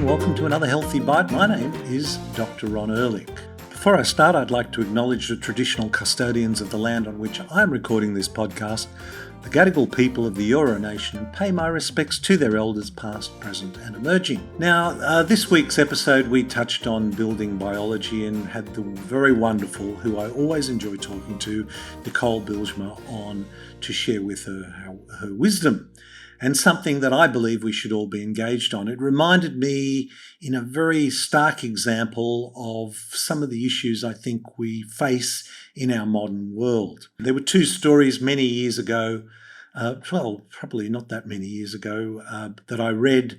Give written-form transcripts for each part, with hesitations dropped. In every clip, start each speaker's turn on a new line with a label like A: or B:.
A: and welcome to another Healthy Bite. My name is Dr. Ron Ehrlich. Before I start, I'd like to acknowledge the traditional custodians of the land on which I'm recording this podcast, the Gadigal people of the Eora Nation, and pay my respects to their elders past, present and emerging. Now, this week's episode we touched on building biology and had the very wonderful, who I always enjoy talking to, Nicole Bijlsma, on to share with her wisdom. And something that I believe we should all be engaged on. It reminded me in a very stark example of some of the issues I think we face in our modern world. There were two stories many years ago, probably not that many years ago, that I read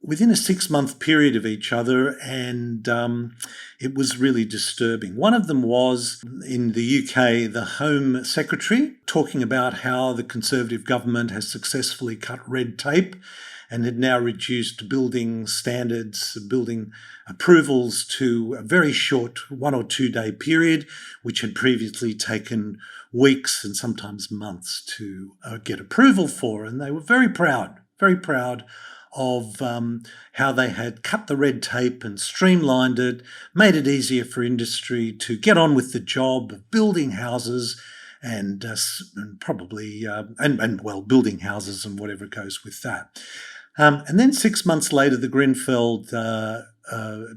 A: within a 6-month period of each other, and it was really disturbing. One of them was in the UK, the Home Secretary, talking about how the Conservative government has successfully cut red tape and had now reduced building standards, building approvals to a very short 1 or 2 day period, which had previously taken weeks and sometimes months to get approval for. And they were very proud of how they had cut the red tape and streamlined it, made it easier for industry to get on with the job of building houses and building houses and whatever goes with that. And then 6 months later, the Grenfell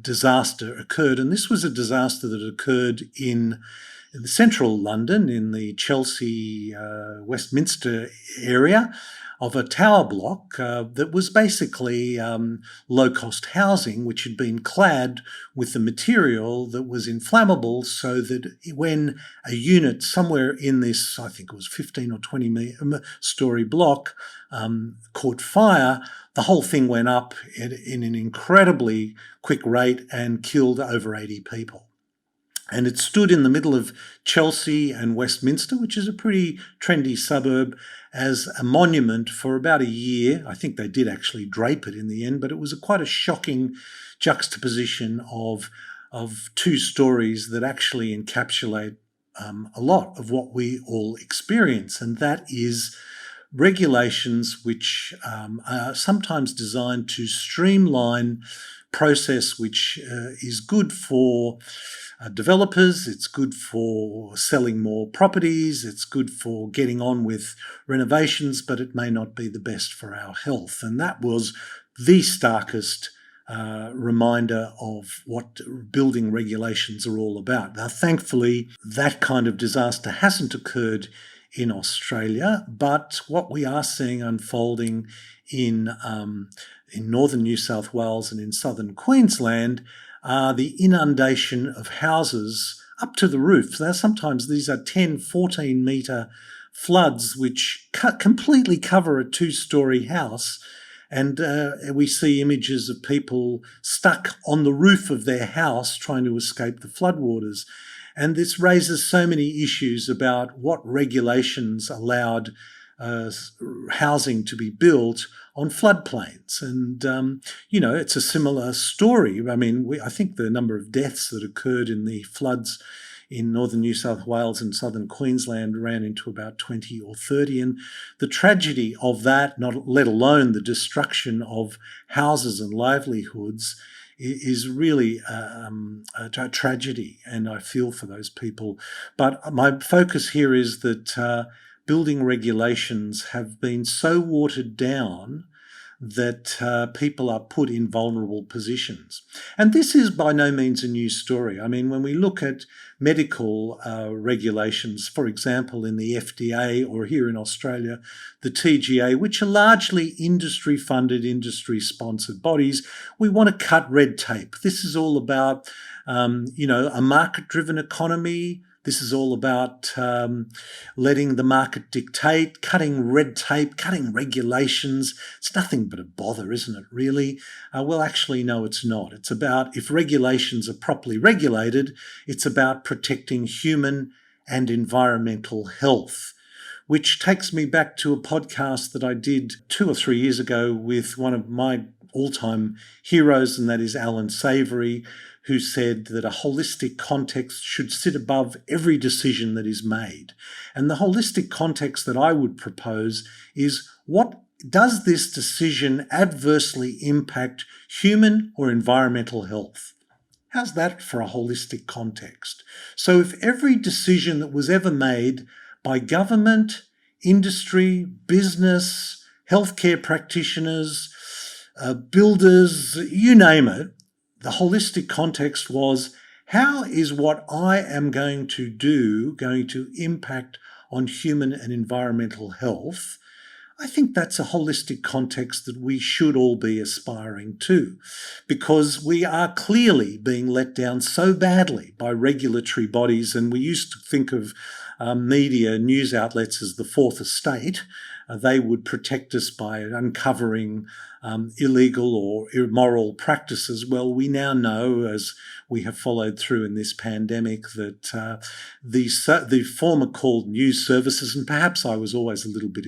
A: disaster occurred, and this was a disaster that occurred in central London, in the Chelsea, Westminster area, of a tower block that was basically low-cost housing, which had been clad with the material that was inflammable, so that when a unit somewhere in this, I think it was 15 or 20-story block, caught fire, the whole thing went up in an incredibly quick rate and killed over 80 people. And it stood in the middle of Chelsea and Westminster, which is a pretty trendy suburb, as a monument for about a year. I think they did actually drape it in the end, but it was quite a shocking juxtaposition of two stories that actually encapsulate a lot of what we all experience, and that is regulations which are sometimes designed to streamline process, which is good for developers, it's good for selling more properties, it's good for getting on with renovations, but it may not be the best for our health. And that was the starkest reminder of what building regulations are all about. Now, thankfully, that kind of disaster hasn't occurred in Australia, but what we are seeing unfolding in northern New South Wales and in southern Queensland are the inundation of houses up to the roof. Now, sometimes these are 10, 14 metre floods which completely cover a 2-story house, and we see images of people stuck on the roof of their house trying to escape the floodwaters. And this raises so many issues about what regulations allowed housing to be built on floodplains. And, it's a similar story. I mean, I think the number of deaths that occurred in the floods in northern New South Wales and southern Queensland ran into about 20 or 30. And the tragedy of that, not let alone the destruction of houses and livelihoods, is really a tragedy, and I feel for those people. But my focus here is that building regulations have been so watered down that people are put in vulnerable positions. And this is by no means a new story. I mean, when we look at medical regulations, for example, in the FDA or here in Australia, the TGA, which are largely industry-funded, industry-sponsored bodies, we want to cut red tape. This is all about, a market-driven economy. This is all about letting the market dictate, cutting red tape, cutting regulations. It's nothing but a bother, isn't it, really? Well, actually, no, it's not. It's about, if regulations are properly regulated, it's about protecting human and environmental health, which takes me back to a podcast that I did 2 or 3 years ago with one of my all-time heroes, and that is Alan Savory, who said that a holistic context should sit above every decision that is made. And the holistic context that I would propose is, what does this decision adversely impact human or environmental health? How's that for a holistic context? So if every decision that was ever made by government, industry, business, healthcare practitioners, builders, you name it, the holistic context was, how is what I am going to do going to impact on human and environmental health? I think that's a holistic context that we should all be aspiring to, because we are clearly being let down so badly by regulatory bodies. And we used to think of media, news outlets as the fourth estate. They would protect us by uncovering illegal or immoral practices. Well, we now know, as we have followed through in this pandemic, that the former called news services, and perhaps I was always a little bit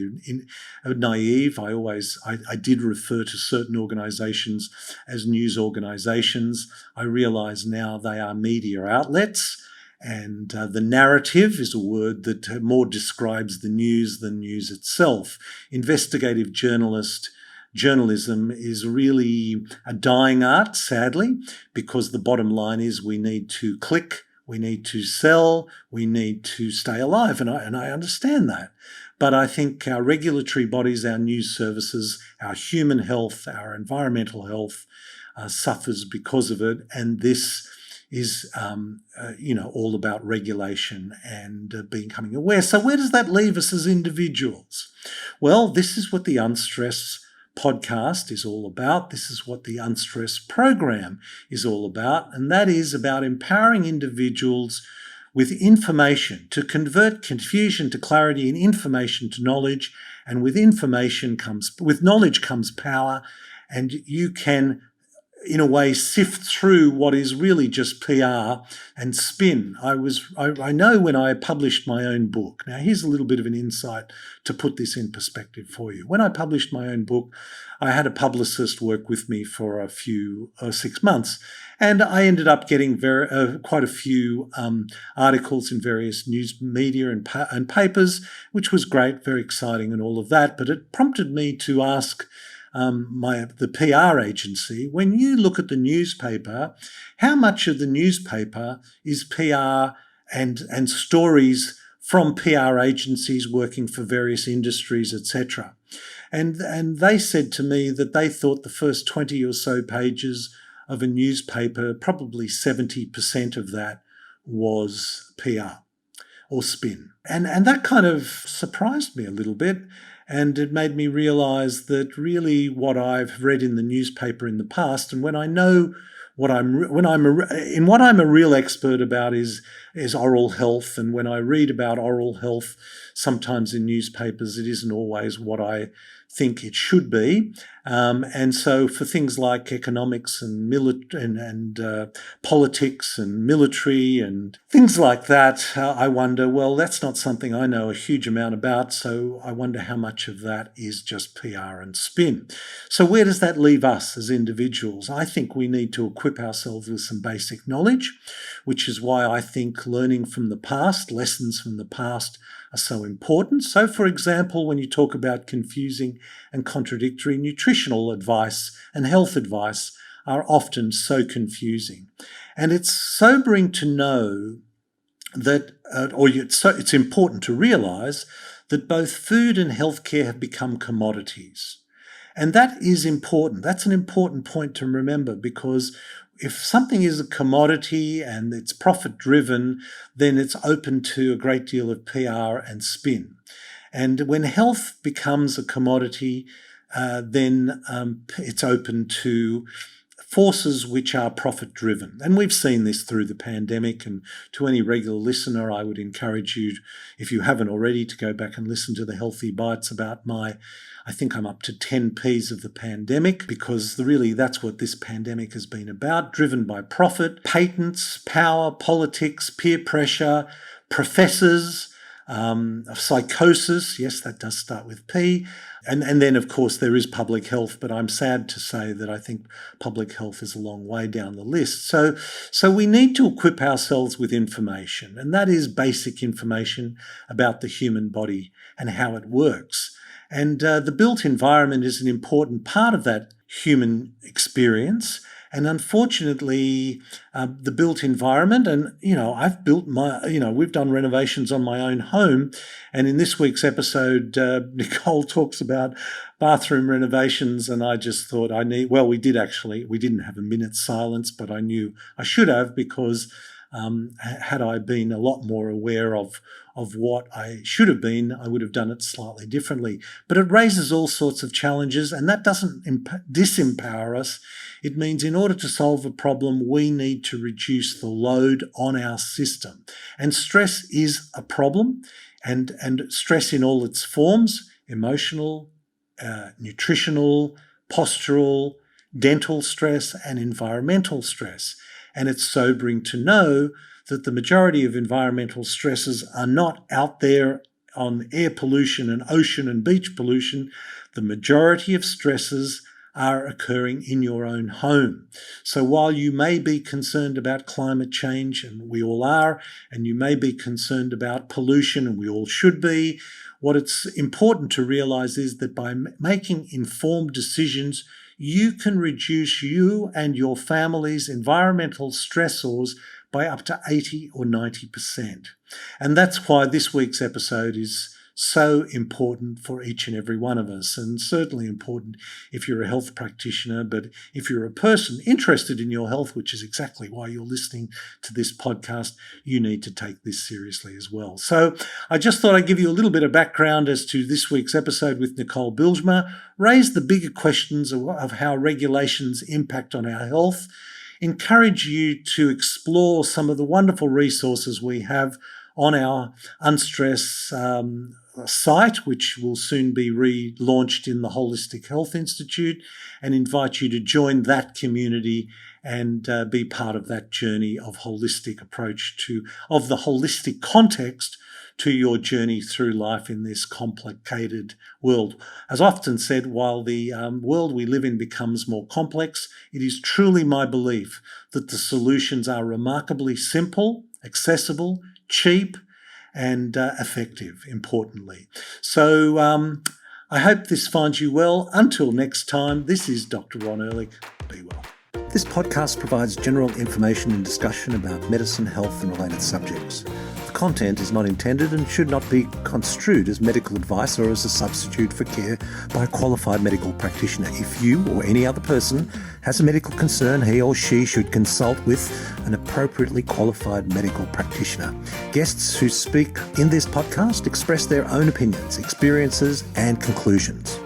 A: naive. I did refer to certain organisations as news organisations. I realise now they are media outlets. And the narrative is a word that more describes the news than news itself. Investigative journalism is really a dying art, sadly, because the bottom line is we need to click, we need to sell, we need to stay alive. And I understand that. But I think our regulatory bodies, our news services, our human health, our environmental health suffers because of it. And this is, all about regulation and becoming aware. So where does that leave us as individuals? Well, this is what the Unstress podcast is all about. This is what the Unstress program is all about. And that is about empowering individuals with information to convert confusion to clarity and information to knowledge. And with knowledge comes power. And you can, in a way, sift through what is really just PR and spin. I know when I published my own book. Now, here's a little bit of an insight to put this in perspective for you. When I published my own book, I had a publicist work with me for 6 months, and I ended up getting quite a few articles in various news media and papers, which was great, very exciting and all of that. But it prompted me to ask the PR agency, when you look at the newspaper, how much of the newspaper is PR and stories from PR agencies working for various industries, etc. And they said to me that they thought the first 20 or so pages of a newspaper, probably 70% of that was PR or spin. And that kind of surprised me a little bit. And it made me realise that really what I've read in the newspaper in the past, and when I know what I'm a real expert about is oral health. And when I read about oral health, sometimes in newspapers, it isn't always what I think it should be. And so for things like economics and politics and military and things like that, I wonder, well, that's not something I know a huge amount about. So I wonder how much of that is just PR and spin. So where does that leave us as individuals? I think we need to equip ourselves with some basic knowledge, which is why I think learning from the past, lessons from the past, are so important. So, for example, when you talk about confusing and contradictory, nutritional advice and health advice are often so confusing. And it's sobering to know that, it's important to realise that both food and healthcare have become commodities. And that is important. That's an important point to remember, because if something is a commodity and it's profit driven, then it's open to a great deal of PR and spin. And when health becomes a commodity, then it's open to forces which are profit driven. And we've seen this through the pandemic. And to any regular listener, I would encourage you, if you haven't already, to go back and listen to the Healthy Bites about I think I'm up to 10 Ps of the pandemic, because really that's what this pandemic has been about, driven by profit, patents, power, politics, peer pressure, professors, psychosis. Yes, that does start with P. And then, of course, there is public health, but I'm sad to say that I think public health is a long way down the list. So we need to equip ourselves with information, and that is basic information about the human body and how it works. And the built environment is an important part of that human experience. And unfortunately, the built environment, and, I've built we've done renovations on my own home. And in this week's episode, Nicole talks about bathroom renovations. And I just thought we didn't have a minute's silence, but I knew I should have, because had I been a lot more aware of what I should have been, I would have done it slightly differently. But it raises all sorts of challenges, and that doesn't disempower us. It means in order to solve a problem, we need to reduce the load on our system. And stress is a problem, and stress in all its forms: emotional, nutritional, postural, dental stress, and environmental stress. And it's sobering to know that the majority of environmental stresses are not out there on air pollution and ocean and beach pollution. The majority of stresses are occurring in your own home. So while you may be concerned about climate change, and we all are, and you may be concerned about pollution, and we all should be, what it's important to realize is that by making informed decisions, you can reduce you and your family's environmental stressors by up to 80 or 90%. And that's why this week's episode is so important for each and every one of us, and certainly important if you're a health practitioner. But if you're a person interested in your health, which is exactly why you're listening to this podcast, you need to take this seriously as well. So I just thought I'd give you a little bit of background as to this week's episode with Nicole Bijlsma, raise the bigger questions of how regulations impact on our health, encourage you to explore some of the wonderful resources we have on our Unstress site, which will soon be relaunched in the Holistic Health Institute, and invite you to join that community and be part of that journey of the holistic context to your journey through life in this complicated world. As often said, while the world we live in becomes more complex, it is truly my belief that the solutions are remarkably simple, accessible, cheap, and effective, importantly. So I hope this finds you well. Until next time, this is Dr. Ron Ehrlich. Be well. This podcast provides general information and discussion about medicine, health, and related subjects. The content is not intended and should not be construed as medical advice or as a substitute for care by a qualified medical practitioner. If you or any other person has a medical concern, he or she should consult with an appropriately qualified medical practitioner. Guests who speak in this podcast express their own opinions, experiences, and conclusions.